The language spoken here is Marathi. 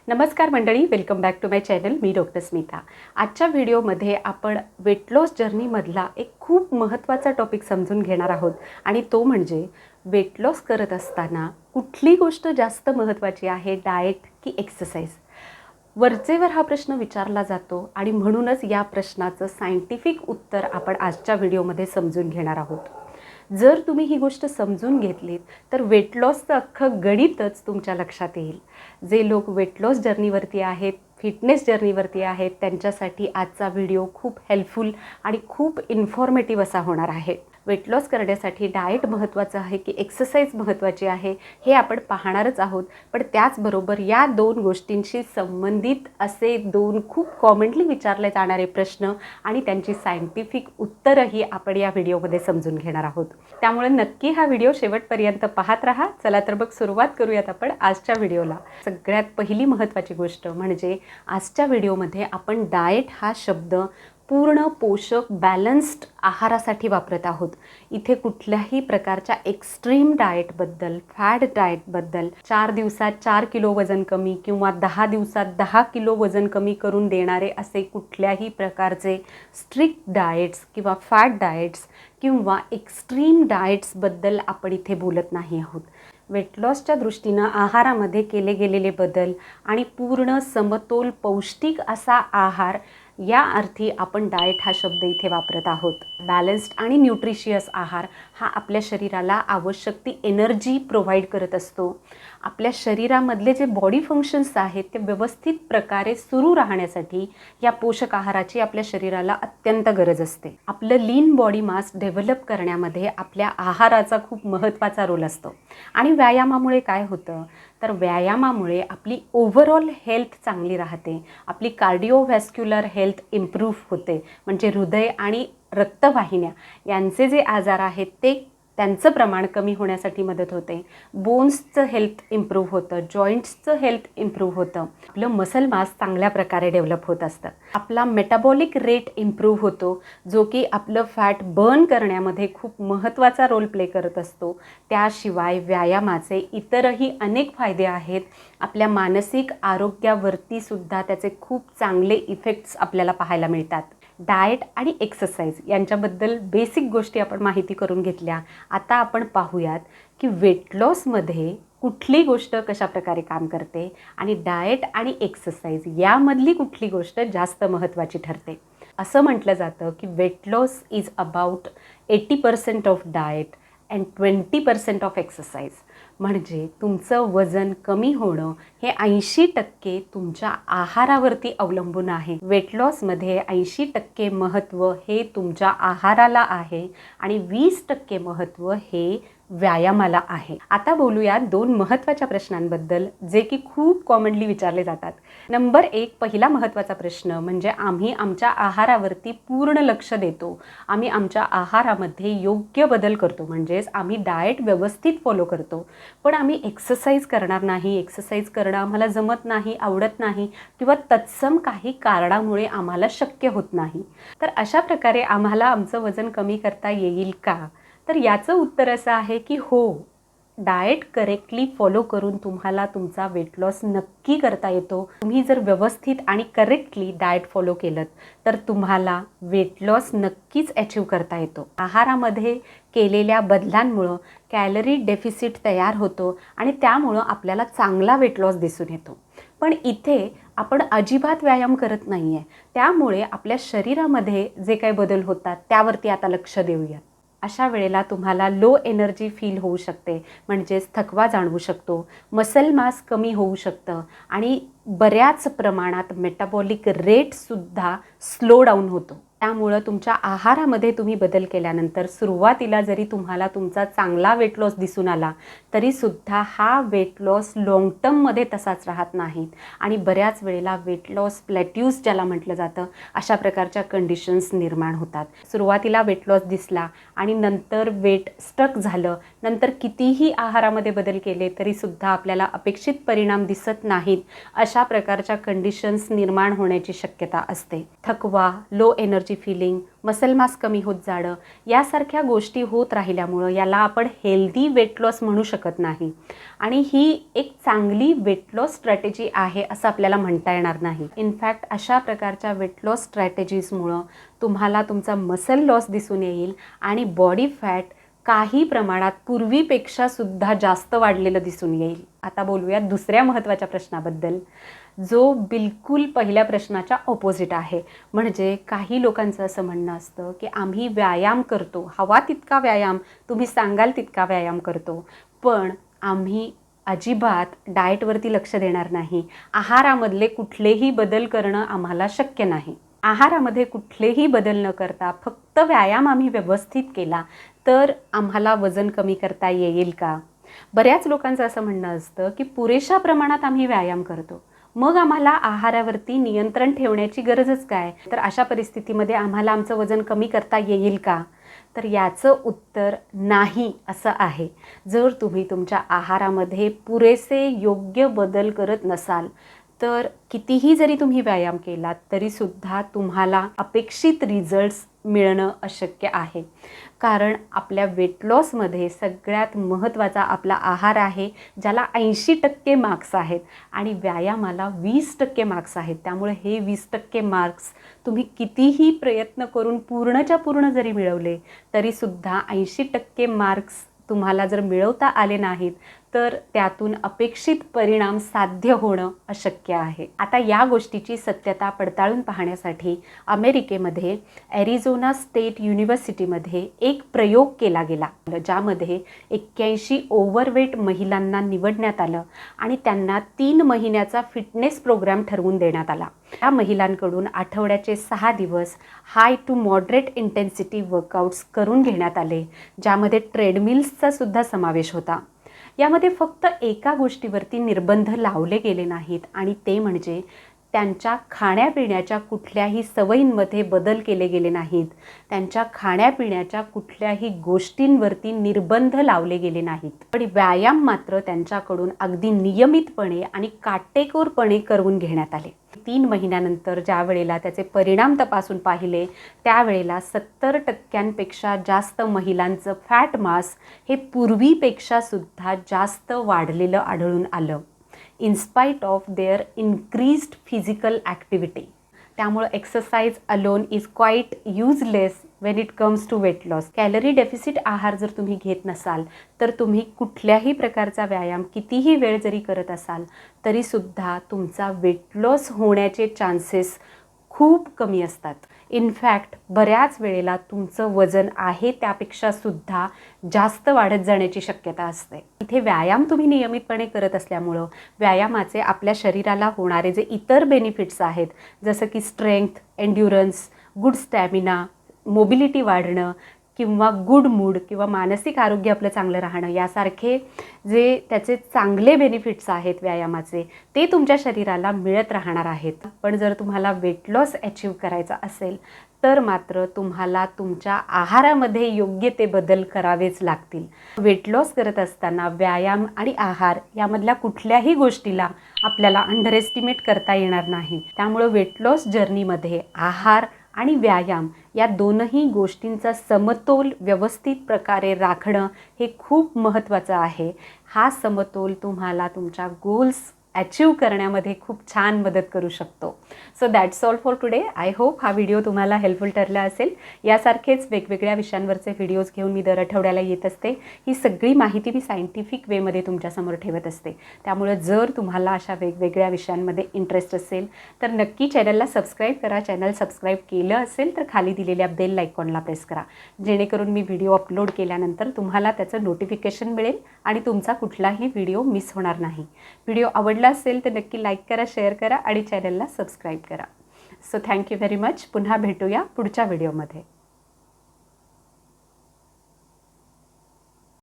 नमस्कार मंडळी, welcome back to my channel. मी डॉक्टर स्मिता. आजच्या व्हिडिओमध्ये आपण वेट लॉस जर्नीमधला एक खूप महत्त्वाचा टॉपिक समजून घेणार आहोत आणि तो म्हणजे वेट लॉस करत असताना कुठली गोष्ट जास्त महत्त्वाची आहे, डाएट की एक्सरसाइज. वरचेवर हा प्रश्न विचारला जातो आणि म्हणूनच या प्रश्नाचं सायंटिफिक उत्तर आपण आजच्या व्हिडिओमध्ये समजून घेणार आहोत. जर तुम्ही ही गोष्ट समजून घेतलीत तर वेट लॉसचं अख्खं गणितच तुमच्या लक्षात येईल. जे लोक वेट लॉस जर्नीवरती आहेत, फिटनेस जर्नीवरती आहेत, त्यांच्यासाठी आजचा व्हिडिओ खूप हेल्पफुल आणि खूप इन्फॉर्मेटिव्ह असा होणार आहे. वेट लॉस करण्यासाठी डाएट महत्त्वाचं आहे की एक्सरसाइज महत्त्वाची आहे हे आपण पाहणारच आहोत. पण त्याचबरोबर या दोन गोष्टींशी संबंधित असे दोन खूप कॉमनली विचारले जाणारे प्रश्न आणि त्यांची सायंटिफिक उत्तरंही आपण या व्हिडिओमध्ये समजून घेणार आहोत. त्यामुळे नक्की हा व्हिडिओ शेवटपर्यंत पाहत राहा. चला तर मग सुरुवात करूयात आपण आजच्या व्हिडिओला. सगळ्यात पहिली महत्त्वाची गोष्ट म्हणजे आजच्या व्हिडिओमध्ये आपण डाएट हा शब्द पूर्ण पोषक बॅलन्स्ड आहारासाठी वापरत आहोत. इथे कुठल्याही प्रकारच्या एक्स्ट्रीम डाएटबद्दल, फॅड डाएटबद्दल 4 दिवसात 4 किलो वजन कमी किंवा 10 दिवसात 10 किलो वजन कमी करून देणारे असे कुठल्याही प्रकारचे स्ट्रिक्ट डाएट्स किंवा फॅड डाएट्स किंवा एक्स्ट्रीम डाएट्सबद्दल आपण इथे बोलत नाही आहोत. वेट लॉसच्या दृष्टीनं आहारामध्ये केले गेलेले बदल आणि पूर्ण समतोल पौष्टिक असा आहार या अर्थी आपण डाएट हा शब्द इथे वापरत आहोत. बॅलन्स्ड आणि न्यूट्रिशियस आहार हा आपल्या शरीराला आवश्यक ती एनर्जी प्रोव्हाइड करत असतो. आपल्या शरीरामधले जे बॉडी फंक्शन्स आहेत ते व्यवस्थित प्रकारे सुरू राहण्यासाठी या पोषक आहाराची आपल्या शरीराला अत्यंत गरज असते. आपलं लीन बॉडी मास डेव्हलप करण्यामध्ये आपल्या आहाराचा खूप महत्त्वाचा रोल असतो. आणि व्यायामामुळे काय होतं तर व्यायामामुळे आपली ओव्हरऑल हेल्थ चांगली राहते. आपली कार्डिओव्हॅस्क्युलर हेल्थ इम्प्रूव्ह होते. म्हणजे हृदय आणि रक्तवाहिन्या यांचे जे आजार आहेत ते त्यांचं प्रमाण कमी होण्यासाठी मदत होते. बोन्सचं हेल्थ इम्प्रूव्ह होतं, जॉईंट्सचं हेल्थ इम्प्रूव्ह होतं. आपलं मसल मास चांगल्या प्रकारे डेव्हलप होत असतं. आपला मेटाबॉलिक रेट इम्प्रूव्ह होतो, जो की आपलं फॅट बर्न करण्यामध्ये खूप महत्त्वाचा रोल प्ले करत असतो. त्याशिवाय व्यायामाचे इतरही अनेक फायदे आहेत. आपल्या मानसिक आरोग्यावरती सुद्धा त्याचे खूप चांगले इफेक्ट्स आपल्याला पाहायला मिळतात. डाएट आणि एक्सरसाइज यांच्याबद्दल बेसिक गोष्टी आपण माहिती करून घेतल्या. आता आपण पाहूयात की वेट लॉसमध्ये कुठली गोष्ट कशाप्रकारे काम करते आणि डाएट आणि एक्सरसाइज यामधली कुठली गोष्ट जास्त महत्त्वाची ठरते. असं म्हटलं जातं की weight loss is about 80% of diet and 20% of exercise. म्हणजे तुमचं वजन कमी होणं हे 80% तुमच्या आहारावरती अवलंबून आहे. वेट लॉसमध्ये 80% महत्त्व हे तुमच्या आहाराला आहे आणि 20% महत्त्व हे व्यायामाला आहे. आता बोलूया दोन महत्त्वाच्या प्रश्नांबद्दल जे की खूप कॉमनली विचारले जातात. नंबर 1 पहिला महत्त्वाचा प्रश्न म्हणजे आम्ही आमच्या आहारावरती पूर्ण लक्ष देतो. आम्ही आमच्या आहारामध्ये योग्य बदल करतो, म्हणजेच आम्ही डाएट व्यवस्थित फॉलो करतो, पण आम्ही एक्सरसाइज करणार नाही. एक्सरसाइज करणं आम्हाला जमत नाही, आवडत नाही किंवा तत्सम काही कारणामुळे आम्हाला शक्य होत नाही. तर अशा प्रकारे आम्हाला आमचं वजन कमी करता येईल का? तर याचं उत्तर असं आहे की हो, डाएट करेक्टली फॉलो करून तुम्हाला तुमचा वेट लॉस नक्की करता येतो. तुम्ही जर व्यवस्थित आणि करेक्टली डाएट फॉलो केलं तर तुम्हाला वेट लॉस नक्कीच अचीव करता येतो. आहारामध्ये केलेल्या बदलांमुळं कॅलरी डेफिसिट तयार होतो आणि त्यामुळं आपल्याला चांगला वेट लॉस दिसून येतो. पण इथे आपण अजिबात व्यायाम करत नाही आहे. त्यामुळे आपल्या शरीरामध्ये जे काही बदल होतात त्यावरती आता लक्ष देऊया. अशा वेळेला तुम्हाला लो एनर्जी फील होऊ शकते, म्हणजेच थकवा जाणवू शकतो. मसल मास कमी होऊ शकतं आणि बऱ्याच प्रमाणात मेटाबॉलिक रेटसुद्धा स्लो डाऊन होतो. त्यामुळं तुमच्या आहारामध्ये तुम्ही बदल केल्यानंतर सुरुवातीला जरी तुम्हाला तुमचा चांगला वेट लॉस दिसून आला तरीसुद्धा हा वेट लॉस लाँग टर्ममध्ये तसाच राहत नाहीत आणि बऱ्याच वेळेला वेट लॉस प्लॅट्यूज ज्याला म्हटलं जातं अशा प्रकारच्या कंडिशन्स निर्माण होतात. सुरुवातीला वेट लॉस दिसला आणि नंतर वेट स्टक झालं नंतर कितीही आहारामध्ये बदल केले तरीसुद्धा आपल्याला अपेक्षित परिणाम दिसत नाहीत, अशा प्रकारच्या कंडिशन्स निर्माण होण्याची शक्यता असते. थकवा, low energy feeling, muscle mass कमी होत जाणं यासारख्या गोष्टी होत राहिल्यामुळं याला आपण हेल्दी वेट लॉस म्हणू शकत नाही. आणि ही एक चांगली वेट लॉस स्ट्रॅटेजी आहे असं आपल्याला म्हणता येणार नाही. इनफॅक्ट अशा प्रकारच्या वेट लॉस स्ट्रॅटेजीजमुळं तुम्हाला तुमचा मसल लॉस दिसून येईल आणि बॉडी फॅट काही प्रमाणात पूर्वीपेक्षा सुद्धा जास्त वाढलेलं दिसून येईल. आता बोलूया दुसऱ्या महत्त्वाच्या प्रश्नाबद्दल, जो बिलकुल पहिल्या प्रश्नाच्या ऑपोजिट आहे. म्हणजे काही लोकांचं असं म्हणणं असतं की आम्ही व्यायाम करतो, हवा तितका व्यायाम, तुम्ही सांगाल तितका व्यायाम करतो, पण आम्ही अजिबात डाएटवरती लक्ष देणार नाही. आहारामधले कुठलेही बदल करणं आम्हाला शक्य नाही. आहारामध्ये कुठलेही बदल न करता फक्त व्यायाम आम्ही व्यवस्थित केला तर आम्हाला वजन कमी करता येईल का? बऱ्याच लोकांचं असं म्हणणं असतं की पुरेशा प्रमाणात आम्ही व्यायाम करतो, मग आम्हाला आहारावरती नियंत्रण ठेवण्याची गरजच काय? तर अशा परिस्थितीमध्ये आम्हाला आमचं वजन कमी करता येईल का? तर याचं उत्तर नाही असं आहे. जर तुम्ही तुमच्या आहारामध्ये पुरेसे योग्य बदल करत नसाल तर कितीही जरी तुम्ही व्यायाम केलात तरीसुद्धा तुम्हाला अपेक्षित रिझल्ट्स मिळणं अशक्य आहे. कारण आपल्या वेट लॉसमध्ये सगळ्यात महत्त्वाचा आपला आहार आहे, ज्याला 80% मार्क्स आहेत आणि व्यायामाला 20% मार्क्स आहेत. त्यामुळे हे 20% मार्क्स तुम्ही कितीही प्रयत्न करून पूर्णच्या पूर्ण जरी मिळवले तरीसुद्धा 80% मार्क्स तुम्हाला जर मिळवता आले नाहीत तर त्यातून अपेक्षित परिणाम साध्य होणं अशक्य आहे. आता या गोष्टीची सत्यता पडताळून पाहण्यासाठी अमेरिकेमध्ये ॲरिझोना स्टेट युनिव्हर्सिटीमध्ये एक प्रयोग केला गेला, ज्यामध्ये 81 ओव्हरवेट महिलांना निवडण्यात आलं आणि त्यांना 3 महिन्याचा फिटनेस प्रोग्राम ठरवून देण्यात आला. या महिलांकडून आठवड्याचे 6 दिवस हाय टू मॉडरेट इंटेन्सिटी वर्कआउट्स करून घेण्यात आले, ज्यामध्ये ट्रेडमिल्सचा सुद्धा समावेश होता. यामध्ये फक्त एका गोष्टीवरती निर्बंध लावले गेले नाहीत आणि ते म्हणजे त्यांच्या खाण्यापिण्याच्या कुठल्याही सवयींमध्ये बदल केले गेले नाहीत. त्यांच्या खाण्यापिण्याच्या कुठल्याही गोष्टींवरती निर्बंध लावले गेले नाहीत. पण व्यायाम मात्र त्यांच्याकडून अगदी नियमितपणे आणि काटेकोरपणे करून घेण्यात आले. 3 महिन्यानंतर ज्या वेळेला त्याचे परिणाम तपासून पाहिले त्यावेळेला 70% जास्त महिलांचं फॅट मास हे पूर्वीपेक्षा सुद्धा जास्त वाढलेलं आढळून आलं, in spite of their increased physical activity. त्यामुळे exercise alone is quite useless when it comes to weight loss. Calorie deficit आहार जर तुम्ही घेत नसाल तर तुम्ही कुठल्याही प्रकारचा व्यायाम कितीही वेळ जरी करत असाल तरीसुद्धा तुमचा वेट लॉस होण्याचे चान्सेस खूप कमी असतात. इनफॅक्ट बऱ्याच वेळेला तुमचं वजन आहे त्यापेक्षा सुद्धा जास्त वाढत जाण्याची शक्यता असते. इथे व्यायाम तुम्ही नियमितपणे करत असल्यामुळं व्यायामाचे आपल्या शरीराला होणारे जे इतर बेनिफिट्स आहेत, जसं की strength, endurance, good stamina, mobility वाढणं किंवा गुड मूड किंवा मानसिक आरोग्य आपलं चांगलं राहणं, यासारखे जे त्याचे चांगले बेनिफिट्स आहेत व्यायामाचे ते तुमच्या शरीराला मिळत राहणार आहेत. पण जर तुम्हाला वेट लॉस अचीव करायचा असेल तर मात्र तुम्हाला तुमच्या आहारामध्ये योग्य ते बदल करावेच लागतील. वेट लॉस करत असताना व्यायाम आणि आहार यामधल्या कुठल्याही गोष्टीला आपल्याला अंडर एस्टिमेट करता येणार नाही. त्यामुळे वेट लॉस जर्नीमध्ये आहार आणि व्यायाम या दोनही गोष्टींचा समतोल व्यवस्थित प्रकारे राखणं हे खूप महत्त्वाचं आहे. हा समतोल तुम्हाला तुमच्या गोल्स अचीव करण्यामध्ये खूप छान मदत करू शकतो. So that's all for today. I hope हा व्हिडिओ तुम्हाला हेल्पफुल ठरला असेल. यासारखेच वेगवेगळ्या विषयांवरचे व्हिडिओज घेऊन मी दर आठवड्याला येत असते. ही सगळी माहिती मी सायंटिफिक वेमध्ये तुमच्यासमोर ठेवत असते. त्यामुळे जर तुम्हाला अशा वेगवेगळ्या विषयांमध्ये इंटरेस्ट असेल तर नक्की चॅनलला सबस्क्राईब करा. चॅनल सबस्क्राईब केलं असेल तर खाली दिलेल्या बेल आयकॉनला प्रेस करा, जेणेकरून मी व्हिडिओ अपलोड केल्यानंतर तुम्हाला त्याचं नोटिफिकेशन मिळेल आणि तुमचा कुठलाही व्हिडिओ मिस होणार नाही. व्हिडिओ आवडला असेल तर नक्की लाईक करा, शेअर करा आणि चॅनलला सबस्क्राईब करा. So thank you very much. पुन्हा भेटूया पुढच्या व्हिडिओमध्ये.